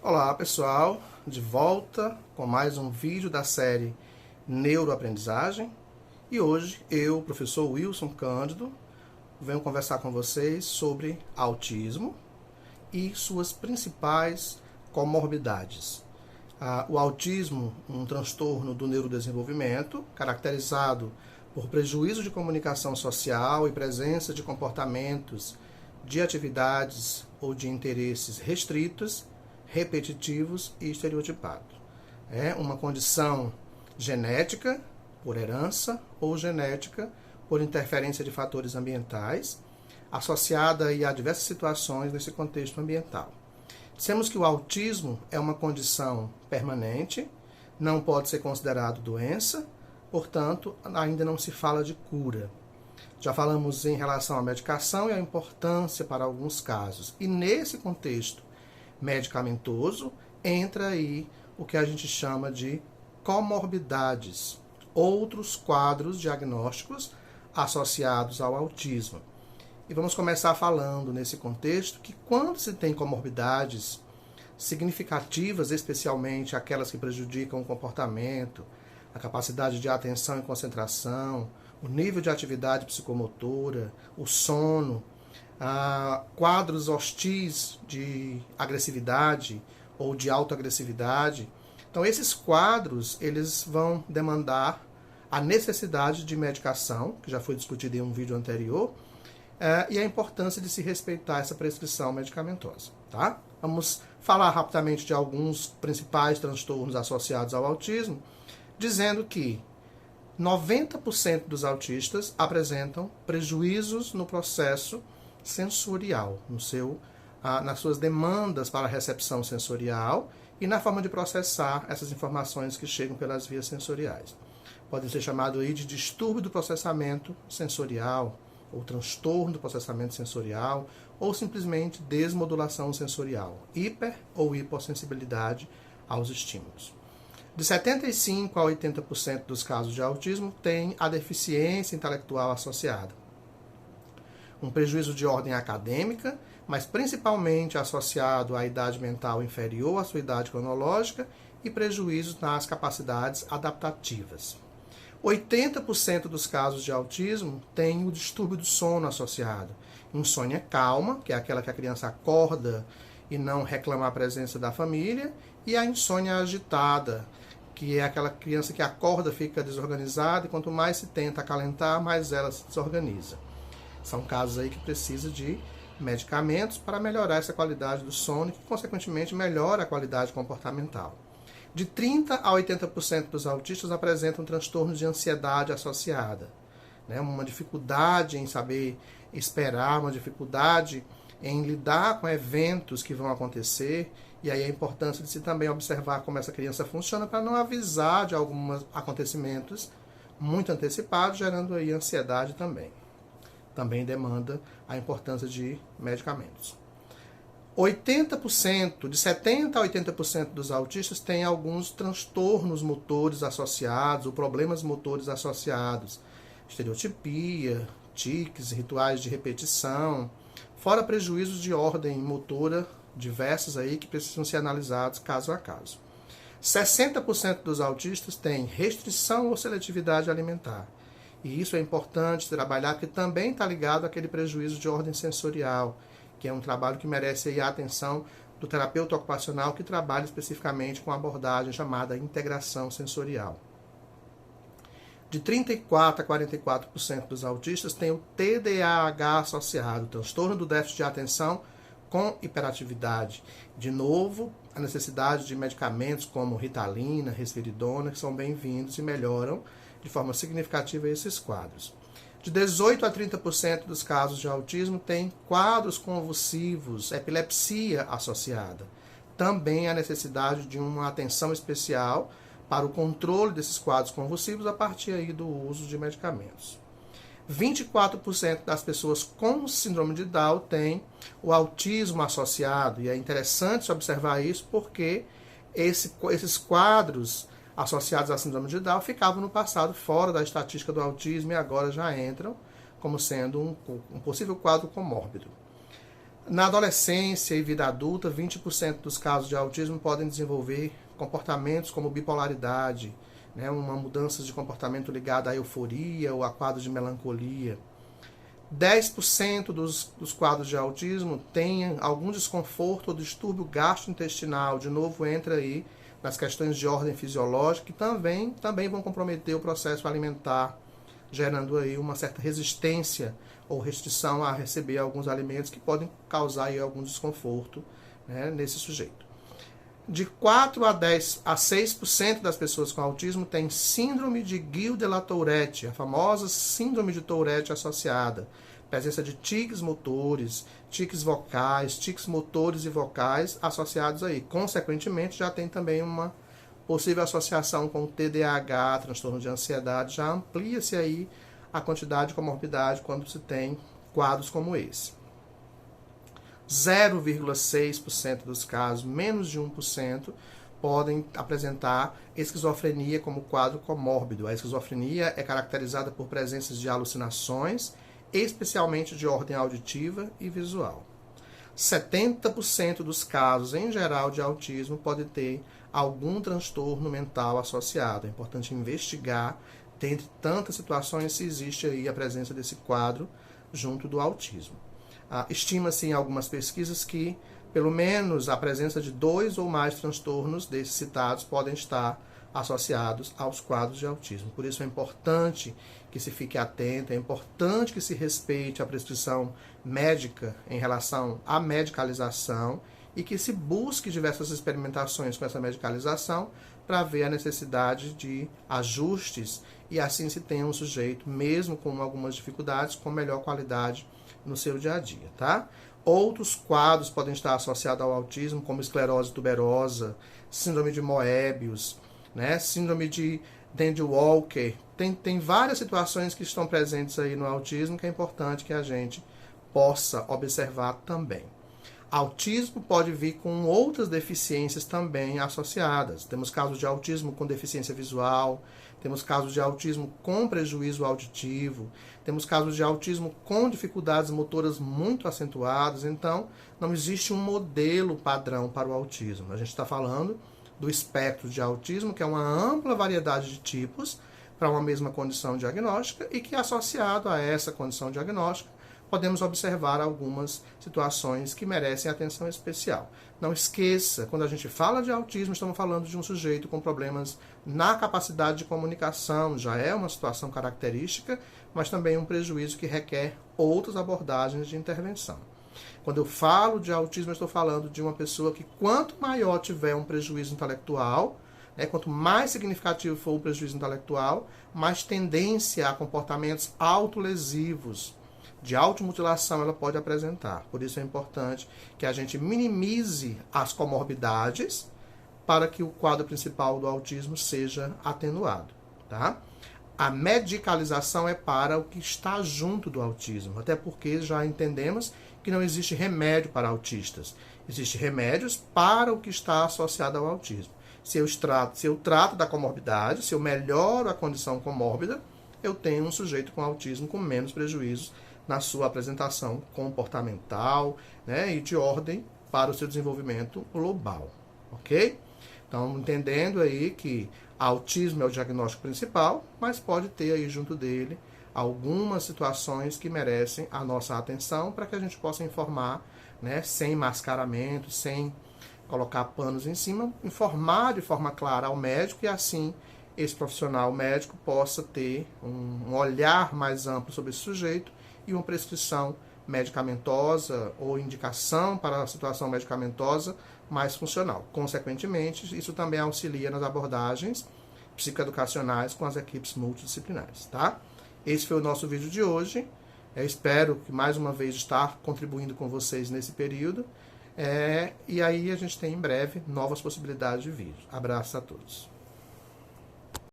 Olá pessoal, de volta com mais um vídeo da série Neuroaprendizagem e hoje eu, professor Wilson Cândido, venho conversar com vocês sobre autismo e suas principais comorbidades. O autismo, um transtorno do neurodesenvolvimento, caracterizado por prejuízo de comunicação social e presença de comportamentos, de atividades ou de interesses restritos, repetitivos e estereotipados. É uma condição genética, por herança, ou genética, por interferência de fatores ambientais, associada a diversas situações nesse contexto ambiental. Dissemos que o autismo é uma condição permanente, não pode ser considerado doença, portanto, ainda não se fala de cura. Já falamos em relação à medicação e a importância para alguns casos. E nesse contexto medicamentoso, entra aí o que a gente chama de comorbidades, outros quadros diagnósticos associados ao autismo. E vamos começar falando nesse contexto que quando se tem comorbidades significativas, especialmente aquelas que prejudicam o comportamento, a capacidade de atenção e concentração, o nível de atividade psicomotora, o sono, quadros hostis de agressividade ou de autoagressividade. Então, esses quadros eles vão demandar a necessidade de medicação, que já foi discutido em um vídeo anterior, e a importância de se respeitar essa prescrição medicamentosa. Tá? Vamos falar rapidamente de alguns principais transtornos associados ao autismo, dizendo que 90% dos autistas apresentam prejuízos no processo sensorial, nas suas demandas para a recepção sensorial e na forma de processar essas informações que chegam pelas vias sensoriais. Pode ser chamado aí de distúrbio do processamento sensorial, ou transtorno do processamento sensorial, ou simplesmente desmodulação sensorial, hiper ou hipossensibilidade aos estímulos. De 75% a 80% dos casos de autismo tem a deficiência intelectual associada. Um prejuízo de ordem acadêmica, mas principalmente associado à idade mental inferior à sua idade cronológica e prejuízos nas capacidades adaptativas. 80% dos casos de autismo tem o distúrbio do sono associado. Insônia calma, que é aquela que a criança acorda e não reclama a presença da família, e a insônia agitada, que é aquela criança que acorda, fica desorganizada, e quanto mais se tenta acalentar, mais ela se desorganiza. São casos aí que precisam de medicamentos para melhorar essa qualidade do sono e que, consequentemente, melhora a qualidade comportamental. De 30% a 80% dos autistas apresentam transtornos de ansiedade associada. Uma dificuldade em saber esperar, uma dificuldade em lidar com eventos que vão acontecer, e aí a importância de se também observar como essa criança funciona para não avisar de alguns acontecimentos muito antecipados, gerando aí ansiedade também. Também demanda a importância de medicamentos. 80%, de 70% a 80% dos autistas têm alguns transtornos motores associados, ou problemas motores associados, estereotipia, tiques, rituais de repetição, fora prejuízos de ordem motora diversos aí que precisam ser analisados caso a caso. 60% dos autistas têm restrição ou seletividade alimentar. E isso é importante trabalhar, porque também está ligado àquele prejuízo de ordem sensorial, que é um trabalho que merece aí a atenção do terapeuta ocupacional que trabalha especificamente com a abordagem chamada integração sensorial. De 34% a 44% dos autistas têm o TDAH associado, transtorno do déficit de atenção com hiperatividade. De novo, a necessidade de medicamentos como Ritalina, Risperidona, que são bem-vindos e melhoram de forma significativa esses quadros. De 18% a 30% dos casos de autismo têm quadros convulsivos, epilepsia associada. Também a necessidade de uma atenção especial para o controle desses quadros convulsivos a partir aí do uso de medicamentos. 24% das pessoas com síndrome de Down têm o autismo associado, e é interessante observar isso porque esses quadros associados à síndrome de Down ficavam no passado fora da estatística do autismo e agora já entram como sendo um possível quadro comórbido. Na adolescência e vida adulta, 20% dos casos de autismo podem desenvolver comportamentos como bipolaridade, né, uma mudança de comportamento ligada à euforia ou a quadros de melancolia. 10% dos quadros de autismo têm algum desconforto ou distúrbio gastrointestinal. De novo, entra aí nas questões de ordem fisiológica, que também vão comprometer o processo alimentar, gerando aí uma certa resistência ou restrição a receber alguns alimentos que podem causar aí algum desconforto, né, nesse sujeito. De 4 a 6% das pessoas com autismo têm síndrome de Guillain-Barré, a famosa síndrome de Tourette associada. Presença de tiques motores, tiques vocais, tiques motores e vocais associados aí. Consequentemente, já tem também uma possível associação com o TDAH, transtorno de ansiedade, já amplia-se aí a quantidade de comorbidade quando se tem quadros como esse. 0,6% dos casos, menos de 1%, podem apresentar esquizofrenia como quadro comórbido. A esquizofrenia é caracterizada por presenças de alucinações, especialmente de ordem auditiva e visual. 70% dos casos, em geral, de autismo podem ter algum transtorno mental associado. É importante investigar, dentre tantas situações, se existe aí a presença desse quadro junto do autismo. Estima-se em algumas pesquisas que, pelo menos, a presença de 2 ou mais transtornos desses citados podem estar associados aos quadros de autismo. Por isso é importante que se fique atento, é importante que se respeite a prescrição médica em relação à medicalização e que se busque diversas experimentações com essa medicalização para ver a necessidade de ajustes e assim se tenha um sujeito, mesmo com algumas dificuldades, com melhor qualidade no seu dia a dia, tá? Outros quadros podem estar associados ao autismo, como esclerose tuberosa, síndrome de Moebius, né? Síndrome de Dandy-Walker. Tem várias situações que estão presentes aí no autismo que é importante que a gente possa observar também. Autismo pode vir com outras deficiências também associadas. Temos casos de autismo com deficiência visual, temos casos de autismo com prejuízo auditivo, temos casos de autismo com dificuldades motoras muito acentuadas. Então, não existe um modelo padrão para o autismo. A gente está falando do espectro de autismo, que é uma ampla variedade de tipos para uma mesma condição diagnóstica e que, associado a essa condição diagnóstica, podemos observar algumas situações que merecem atenção especial. Não esqueça, quando a gente fala de autismo, estamos falando de um sujeito com problemas na capacidade de comunicação, já é uma situação característica, mas também um prejuízo que requer outras abordagens de intervenção. Quando eu falo de autismo, eu estou falando de uma pessoa que, quanto maior tiver um prejuízo intelectual, quanto mais significativo for o prejuízo intelectual, mais tendência a comportamentos autolesivos, de automutilação ela pode apresentar. Por isso é importante que a gente minimize as comorbidades para que o quadro principal do autismo seja atenuado, tá? A medicalização é para o que está junto do autismo, até porque já entendemos que não existe remédio para autistas. Existem remédios para o que está associado ao autismo. Se eu trato da comorbidade, se eu melhoro a condição comórbida, eu tenho um sujeito com autismo com menos prejuízos na sua apresentação comportamental, né, e de ordem para o seu desenvolvimento global, ok? Então, entendendo aí que autismo é o diagnóstico principal, mas pode ter aí junto dele algumas situações que merecem a nossa atenção para que a gente possa informar, né, sem mascaramento, sem colocar panos em cima, informar de forma clara ao médico e assim esse profissional médico possa ter um olhar mais amplo sobre esse sujeito e uma prescrição medicamentosa ou indicação para a situação medicamentosa mais funcional. Consequentemente, isso também auxilia nas abordagens psicoeducacionais com as equipes multidisciplinares, tá? Esse foi o nosso vídeo de hoje. Eu espero que mais uma vez estar contribuindo com vocês nesse período. E aí a gente tem em breve novas possibilidades de vídeo. Abraço a todos.